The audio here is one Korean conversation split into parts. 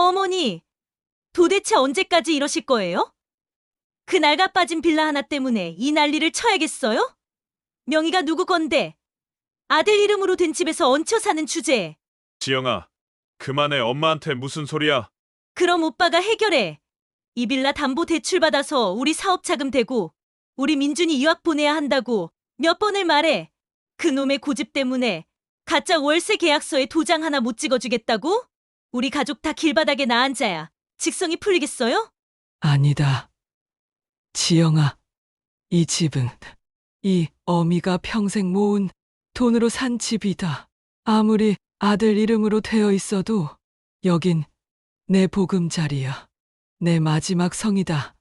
어머니, 도대체 언제까지 이러실 거예요? 그 낡아 빠진 빌라 하나 때문에 이 난리를 쳐야겠어요? 명의가 누구 건데? 아들 이름으로 된 집에서 얹혀 사는 주제에. 지영아, 그만해. 엄마한테 무슨 소리야? 그럼 오빠가 해결해. 이 빌라 담보 대출 받아서 우리 사업 자금 대고 우리 민준이 유학 보내야 한다고 몇 번을 말해. 그놈의 고집 때문에 가짜 월세 계약서에 도장 하나 못 찍어주겠다고? 우리 가족 다 길바닥에 나앉아야 직성이 풀리겠어요? 아니다. 지영아, 이 집은 이 어미가 평생 모은 돈으로 산 집이다. 아무리 아들 이름으로 되어 있어도 여긴 내 보금자리야. 내 마지막 성이다.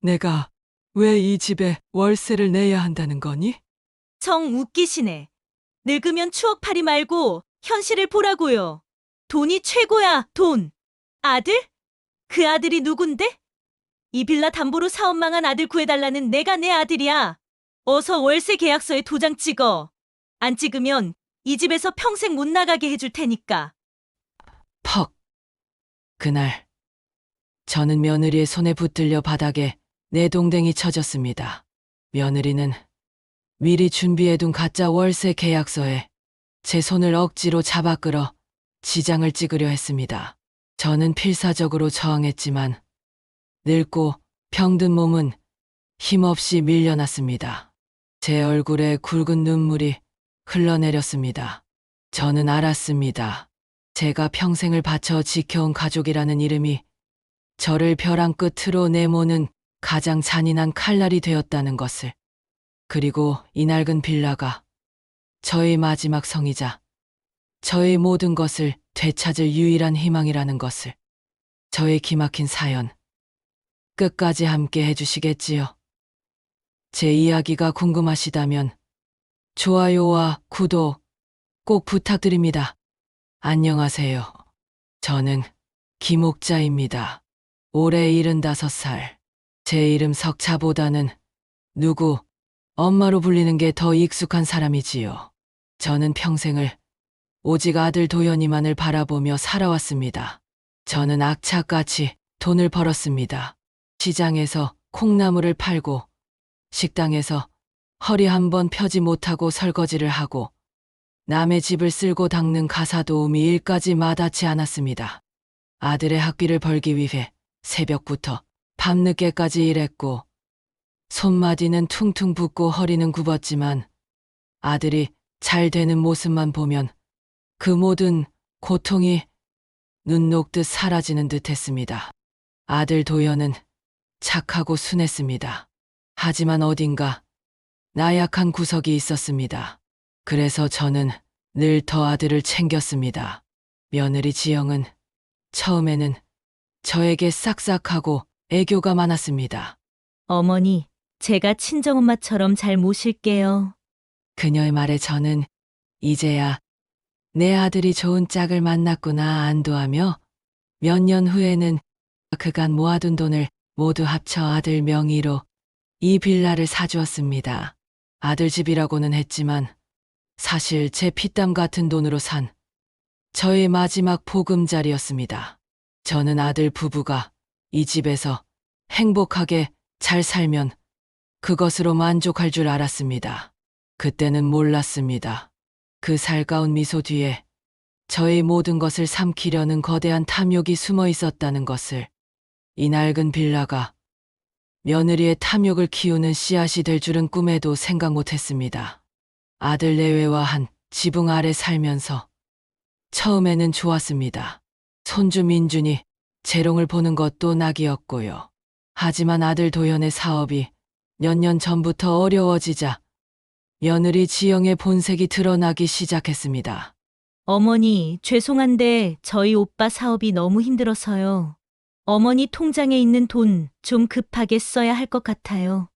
내가 왜 이 집에 월세를 내야 한다는 거니? 정 웃기시네. 늙으면 추억팔이 말고 현실을 보라고요. 돈이 최고야, 돈. 아들? 그 아들이 누군데? 이 빌라 담보로 사업 망한 아들 구해달라는 내가 내 아들이야. 어서 월세 계약서에 도장 찍어. 안 찍으면 이 집에서 평생 못 나가게 해줄 테니까. 퍽. 그날 저는 며느리의 손에 붙들려 바닥에 내동댕이 쳐졌습니다. 며느리는 미리 준비해둔 가짜 월세 계약서에 제 손을 억지로 잡아 끌어 지장을 찍으려 했습니다. 저는 필사적으로 저항했지만 늙고 병든 몸은 힘없이 밀려났습니다. 제 얼굴에 굵은 눈물이 흘러내렸습니다. 저는 알았습니다. 제가 평생을 바쳐 지켜온 가족이라는 이름이 저를 벼랑 끝으로 내모는 가장 잔인한 칼날이 되었다는 것을. 그리고 이 낡은 빌라가 저의 마지막 성이자 저의 모든 것을 되찾을 유일한 희망이라는 것을. 저의 기막힌 사연 끝까지 함께 해주시겠지요? 제 이야기가 궁금하시다면 좋아요와 구독 꼭 부탁드립니다. 안녕하세요. 저는 김옥자입니다. 올해 75살. 제 이름 석자보다는 누구, 엄마로 불리는 게 더 익숙한 사람이지요. 저는 평생을 오직 아들 도연이만을 바라보며 살아왔습니다. 저는 악착같이 돈을 벌었습니다. 시장에서 콩나물을 팔고, 식당에서 허리 한 번 펴지 못하고 설거지를 하고, 남의 집을 쓸고 닦는 가사도우미 일까지 마다치 않았습니다. 아들의 학비를 벌기 위해 새벽부터 밤늦게까지 일했고, 손마디는 퉁퉁 붓고 허리는 굽었지만 아들이 잘 되는 모습만 보면 그 모든 고통이 눈 녹듯 사라지는 듯 했습니다. 아들 도연은 착하고 순했습니다. 하지만 어딘가 나약한 구석이 있었습니다. 그래서 저는 늘 더 아들을 챙겼습니다. 며느리 지영은 처음에는 저에게 싹싹하고 애교가 많았습니다. 어머니, 제가 친정엄마처럼 잘 모실게요. 그녀의 말에 저는 이제야 내 아들이 좋은 짝을 만났구나 안도하며 몇 년 후에는 그간 모아둔 돈을 모두 합쳐 아들 명의로 이 빌라를 사주었습니다. 아들 집이라고는 했지만 사실 제 피땀 같은 돈으로 산 저의 마지막 보금자리였습니다. 저는 아들 부부가 이 집에서 행복하게 잘 살면 그것으로 만족할 줄 알았습니다. 그때는 몰랐습니다. 그 살가운 미소 뒤에 저의 모든 것을 삼키려는 거대한 탐욕이 숨어 있었다는 것을. 이 낡은 빌라가 며느리의 탐욕을 키우는 씨앗이 될 줄은 꿈에도 생각 못했습니다. 아들 내외와 한 지붕 아래 살면서 처음에는 좋았습니다. 손주 민준이 재롱을 보는 것도 낙이었고요. 하지만 아들 도연의 사업이 몇 년 전부터 어려워지자 며느리 지영의 본색이 드러나기 시작했습니다. 어머니, 죄송한데 저희 오빠 사업이 너무 힘들어서요. 어머니 통장에 있는 돈 좀 급하게 써야 할 것 같아요.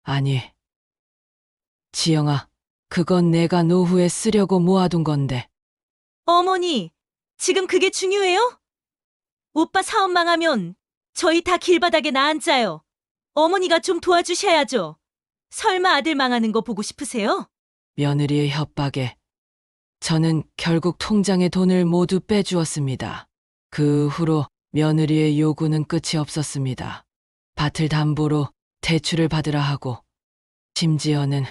아니, 지영아, 그건 내가 노후에 쓰려고 모아둔 건데. 어머니, 지금 그게 중요해요? 오빠 사업 망하면 저희 다 길바닥에 나앉아요. 어머니가 좀 도와주셔야죠. 설마 아들 망하는 거 보고 싶으세요? 며느리의 협박에 저는 결국 통장의 돈을 모두 빼주었습니다. 그 후로 며느리의 요구는 끝이 없었습니다. 밭을 담보로 대출을 받으라 하고, 심지어는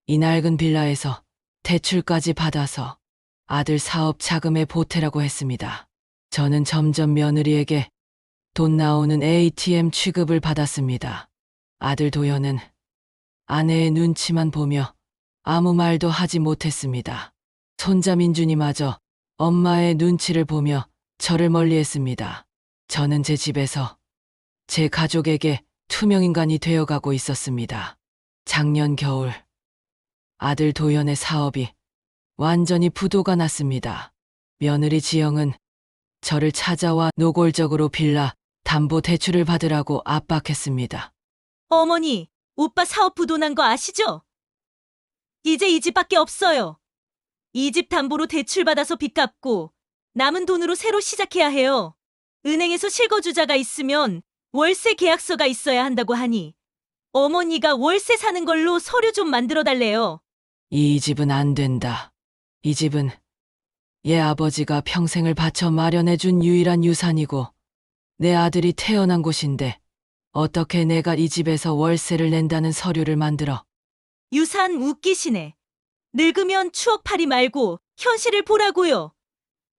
이 낡은 빌라에서 대출까지 받아서 아들 사업 자금에 보태라고 했습니다. 저는 점점 며느리에게 돈 나오는 ATM 취급을 받았습니다. 아들 도연은 아내의 눈치만 보며 아무 말도 하지 못했습니다. 손자 민준이마저 엄마의 눈치를 보며 저를 멀리했습니다. 저는 제 집에서 제 가족에게 투명인간이 되어가고 있었습니다. 작년 겨울 아들 도연의 사업이 완전히 부도가 났습니다. 며느리 지영은 저를 찾아와 노골적으로 빌라 담보 대출을 받으라고 압박했습니다. 어머니, 오빠 사업 부도난 거 아시죠? 이제 이 집밖에 없어요. 이 집 담보로 대출 받아서 빚 갚고 남은 돈으로 새로 시작해야 해요. 은행에서 실거주자가 있으면 월세 계약서가 있어야 한다고 하니 어머니가 월세 사는 걸로 서류 좀 만들어 달래요. 이 집은 안 된다. 이 집은 얘 아버지가 평생을 바쳐 마련해준 유일한 유산이고 내 아들이 태어난 곳인데 어떻게 내가 이 집에서 월세를 낸다는 서류를 만들어. 유산 웃기시네. 늙으면 추억팔이 말고 현실을 보라고요.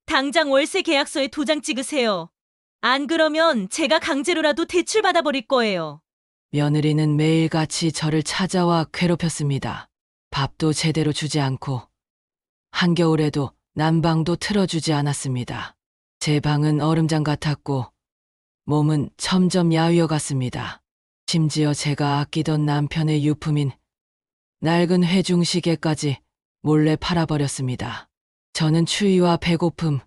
당장 월세 계약서에 도장 찍으세요. 안 그러면 제가 강제로라도 대출 받아버릴 거예요. 며느리는 매일같이 저를 찾아와 괴롭혔습니다. 밥도 제대로 주지 않고 한겨울에도 난방도 틀어주지 않았습니다. 제 방은 얼음장 같았고 몸은 점점 야위어 갔습니다. 심지어 제가 아끼던 남편의 유품인 낡은 회중시계까지 몰래 팔아버렸습니다. 저는 추위와 배고픔,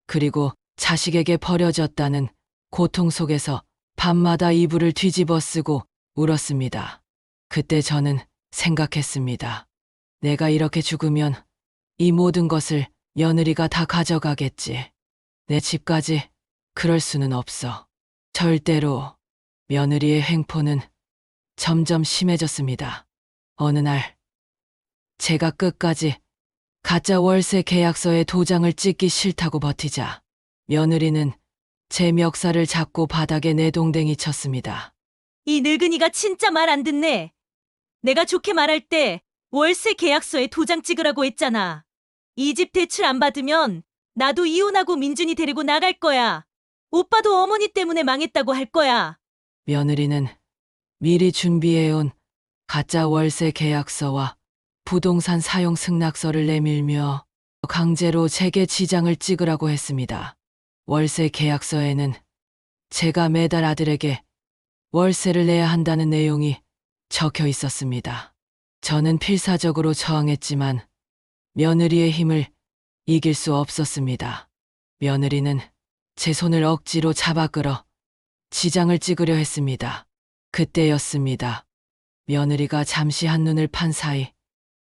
그리고 자식에게 버려졌다는 고통 속에서 밤마다 이불을 뒤집어 쓰고 울었습니다. 그때 저는 생각했습니다. 내가 이렇게 죽으면 이 모든 것을 며느리가 다 가져가겠지. 내 집까지 그럴 수는 없어. 절대로. 며느리의 횡포는 점점 심해졌습니다. 어느 날 제가 끝까지 가짜 월세 계약서에 도장을 찍기 싫다고 버티자 며느리는 제 멱살을 잡고 바닥에 내동댕이 쳤습니다. 이 늙은이가 진짜 말 안 듣네. 내가 좋게 말할 때 월세 계약서에 도장 찍으라고 했잖아. 이 집 대출 안 받으면 나도 이혼하고 민준이 데리고 나갈 거야. 오빠도 어머니 때문에 망했다고 할 거야. 며느리는 미리 준비해온 가짜 월세 계약서와 부동산 사용 승낙서를 내밀며 강제로 제게 지장을 찍으라고 했습니다. 월세 계약서에는 제가 매달 아들에게 월세를 내야 한다는 내용이 적혀 있었습니다. 저는 필사적으로 저항했지만 며느리의 힘을 이길 수 없었습니다. 며느리는 제 손을 억지로 잡아 끌어 지장을 찍으려 했습니다. 그때였습니다. 며느리가 잠시 한눈을 판 사이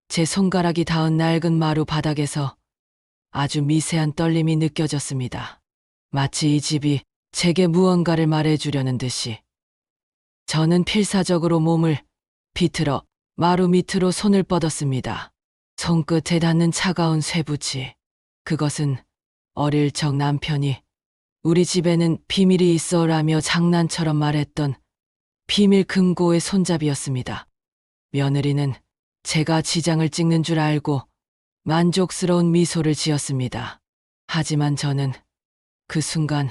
제 손가락이 닿은 낡은 마루 바닥에서 아주 미세한 떨림이 느껴졌습니다. 마치 이 집이 제게 무언가를 말해주려는 듯이. 저는 필사적으로 몸을 비틀어 마루 밑으로 손을 뻗었습니다. 손끝에 닿는 차가운 쇠붙이. 그것은 어릴 적 남편이 우리 집에는 비밀이 있어라며 장난처럼 말했던 비밀 금고의 손잡이였습니다. 며느리는 제가 지장을 찍는 줄 알고 만족스러운 미소를 지었습니다. 하지만 저는 그 순간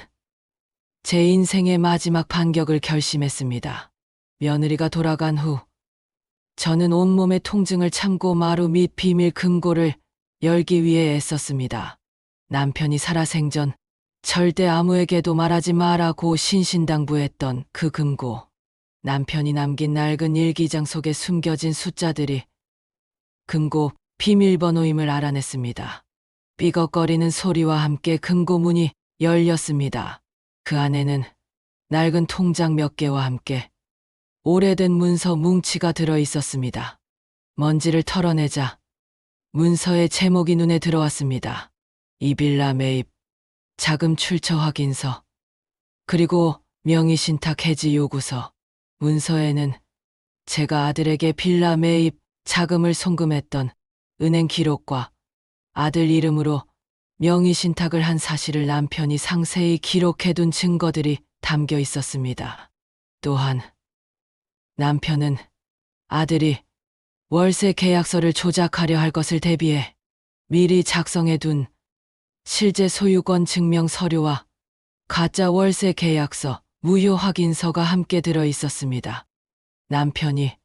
제 인생의 마지막 반격을 결심했습니다. 며느리가 돌아간 후 저는 온몸의 통증을 참고 마루 밑 비밀 금고를 열기 위해 애썼습니다. 남편이 살아생전 절대 아무에게도 말하지 마라고 신신당부했던 그 금고. 남편이 남긴 낡은 일기장 속에 숨겨진 숫자들이 금고 비밀번호임을 알아냈습니다. 삐걱거리는 소리와 함께 금고 문이 열렸습니다. 그 안에는 낡은 통장 몇 개와 함께 오래된 문서 뭉치가 들어 있었습니다. 먼지를 털어내자 문서의 제목이 눈에 들어왔습니다. 이 빌라 매입, 자금 출처 확인서, 그리고 명의신탁 해지 요구서. 문서에는 제가 아들에게 빌라 매입 자금을 송금했던 은행 기록과 아들 이름으로 명의신탁을 한 사실을 남편이 상세히 기록해둔 증거들이 담겨 있었습니다. 또한 남편은 아들이 월세 계약서를 조작하려 할 것을 대비해 미리 작성해둔 실제 소유권 증명 서류와 가짜 월세 계약서, 무효 확인서가 함께 들어 있었습니다. 남편이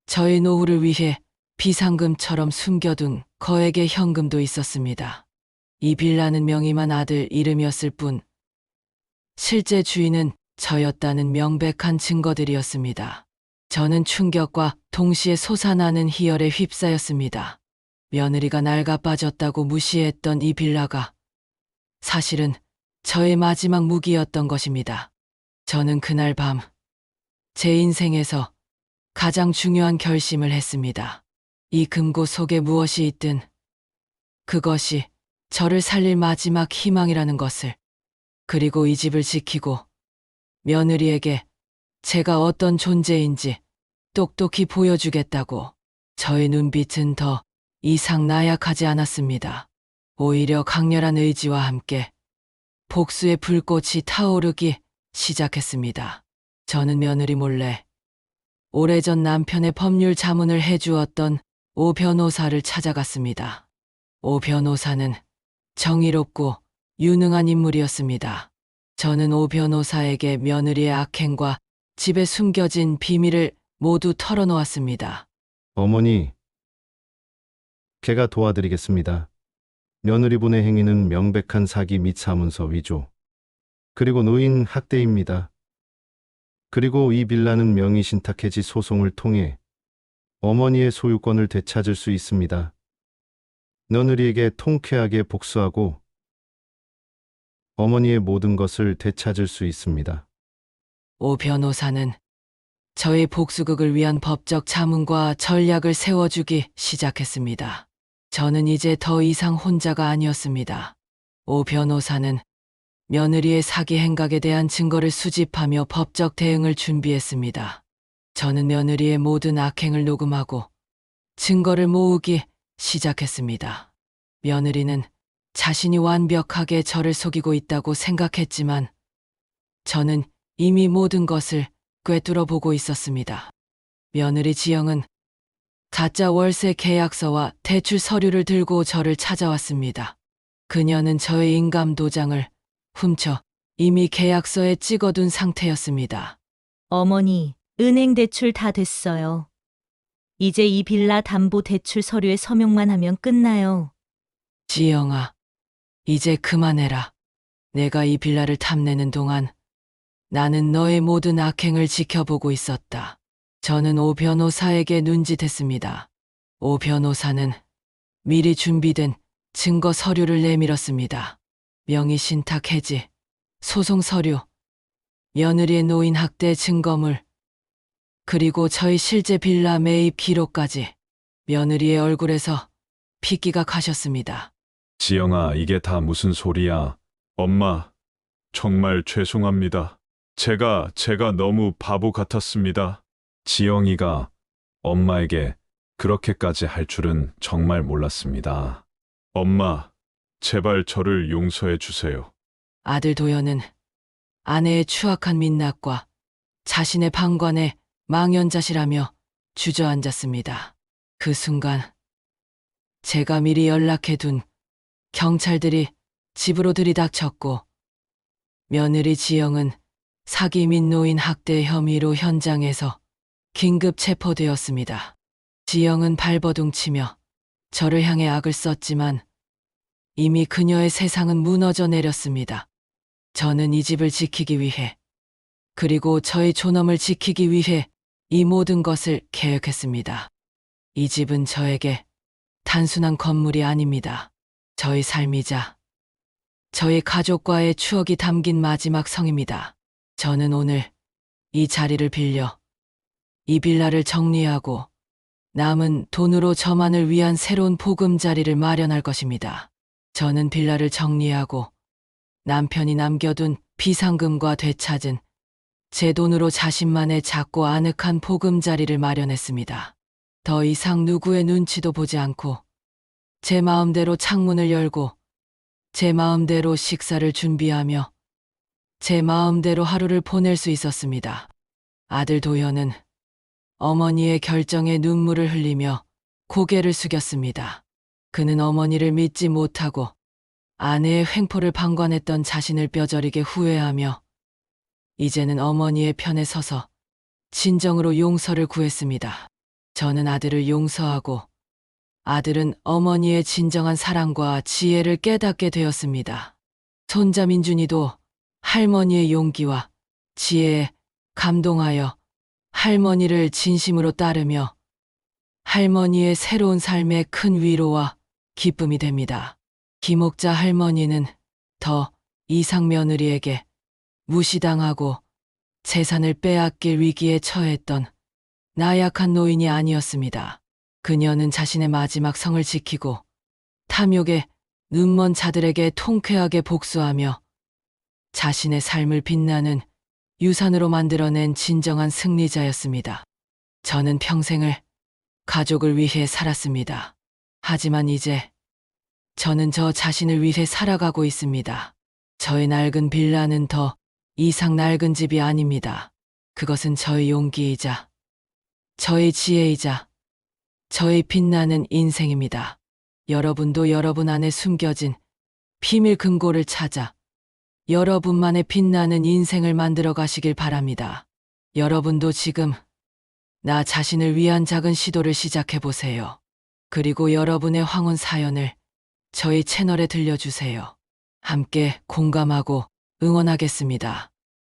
저의 노후를 위해 비상금처럼 숨겨둔 거액의 현금도 있었습니다. 이 빌라는 명의만 아들 이름이었을 뿐 실제 주인은 저였다는 명백한 증거들이었습니다. 저는 충격과 동시에 솟아나는 희열에 휩싸였습니다. 며느리가 낡아 빠졌다고 무시했던 이 빌라가 사실은 저의 마지막 무기였던 것입니다. 저는 그날 밤 제 인생에서 가장 중요한 결심을 했습니다. 이 금고 속에 무엇이 있든 그것이 저를 살릴 마지막 희망이라는 것을, 그리고 이 집을 지키고 며느리에게 제가 어떤 존재인지 똑똑히 보여주겠다고. 저의 눈빛은 더 이상 나약하지 않았습니다. 오히려 강렬한 의지와 함께 복수의 불꽃이 타오르기 시작했습니다. 저는 며느리 몰래 오래전 남편의 법률 자문을 해주었던 오 변호사를 찾아갔습니다. 오 변호사는 정의롭고 유능한 인물이었습니다. 저는 오 변호사에게 며느리의 악행과 집에 숨겨진 비밀을 모두 털어놓았습니다. 어머니, 제가 도와드리겠습니다. 며느리분의 행위는 명백한 사기 및 사문서 위조, 그리고 노인 학대입니다. 그리고 이 빌라는 명의신탁 해지 소송을 통해 어머니의 소유권을 되찾을 수 있습니다. 며느리에게 통쾌하게 복수하고 어머니의 모든 것을 되찾을 수 있습니다. 오 변호사는 저의 복수극을 위한 법적 자문과 전략을 세워주기 시작했습니다. 저는 이제 더 이상 혼자가 아니었습니다. 오 변호사는 며느리의 사기 행각에 대한 증거를 수집하며 법적 대응을 준비했습니다. 저는 며느리의 모든 악행을 녹음하고 증거를 모으기 시작했습니다. 며느리는 자신이 완벽하게 저를 속이고 있다고 생각했지만 저는 이미 모든 것을 꿰뚫어 보고 있었습니다. 며느리 지영은 가짜 월세 계약서와 대출 서류를 들고 저를 찾아왔습니다. 그녀는 저의 인감 도장을 훔쳐 이미 계약서에 찍어둔 상태였습니다. 어머니, 은행 대출 다 됐어요. 이제 이 빌라 담보 대출 서류에 서명만 하면 끝나요. 지영아, 이제 그만해라. 내가 이 빌라를 탐내는 동안 나는 너의 모든 악행을 지켜보고 있었다. 저는 오 변호사에게 눈짓했습니다. 오 변호사는 미리 준비된 증거 서류를 내밀었습니다. 명의신탁 해지, 소송 서류, 며느리의 노인 학대 증거물, 그리고 저희 실제 빌라 매입 기록까지. 며느리의 얼굴에서 핏기가 가셨습니다. 지영아, 이게 다 무슨 소리야? 엄마, 정말 죄송합니다. 제가 너무 바보 같았습니다. 지영이가 엄마에게 그렇게까지 할 줄은 정말 몰랐습니다. 엄마, 제발 저를 용서해 주세요. 아들 도연은 아내의 추악한 민낯과 자신의 방관에 망연자실하며 주저앉았습니다. 그 순간 제가 미리 연락해둔 경찰들이 집으로 들이닥쳤고 며느리 지영은 사기 및 노인 학대 혐의로 현장에서 긴급 체포되었습니다. 지영은 발버둥치며 저를 향해 악을 썼지만 이미 그녀의 세상은 무너져 내렸습니다. 저는 이 집을 지키기 위해, 그리고 저의 존엄을 지키기 위해 이 모든 것을 계획했습니다. 이 집은 저에게 단순한 건물이 아닙니다. 저의 삶이자 저의 가족과의 추억이 담긴 마지막 성입니다. 저는 오늘 이 자리를 빌려 이 빌라를 정리하고 남은 돈으로 저만을 위한 새로운 보금자리를 마련할 것입니다. 저는 빌라를 정리하고 남편이 남겨둔 비상금과 되찾은 제 돈으로 자신만의 작고 아늑한 보금자리를 마련했습니다. 더 이상 누구의 눈치도 보지 않고 제 마음대로 창문을 열고 제 마음대로 식사를 준비하며 제 마음대로 하루를 보낼 수 있었습니다. 아들 도현은 어머니의 결정에 눈물을 흘리며 고개를 숙였습니다. 그는 어머니를 믿지 못하고 아내의 횡포를 방관했던 자신을 뼈저리게 후회하며 이제는 어머니의 편에 서서 진정으로 용서를 구했습니다. 저는 아들을 용서하고 아들은 어머니의 진정한 사랑과 지혜를 깨닫게 되었습니다. 손자 민준이도 할머니의 용기와 지혜에 감동하여 할머니를 진심으로 따르며 할머니의 새로운 삶에 큰 위로와 기쁨이 됩니다. 김옥자 할머니는 더 이상 며느리에게 무시당하고 재산을 빼앗길 위기에 처했던 나약한 노인이 아니었습니다. 그녀는 자신의 마지막 성을 지키고 탐욕에 눈먼 자들에게 통쾌하게 복수하며 자신의 삶을 빛나는 유산으로 만들어낸 진정한 승리자였습니다. 저는 평생을 가족을 위해 살았습니다. 하지만 이제 저는 저 자신을 위해 살아가고 있습니다. 저의 낡은 빌라는 더 이상 낡은 집이 아닙니다. 그것은 저의 용기이자 저의 지혜이자 저의 빛나는 인생입니다. 여러분도 여러분 안에 숨겨진 비밀 금고를 찾아 여러분만의 빛나는 인생을 만들어 가시길 바랍니다. 여러분도 지금 나 자신을 위한 작은 시도를 시작해 보세요. 그리고 여러분의 황혼 사연을 저희 채널에 들려주세요. 함께 공감하고 응원하겠습니다.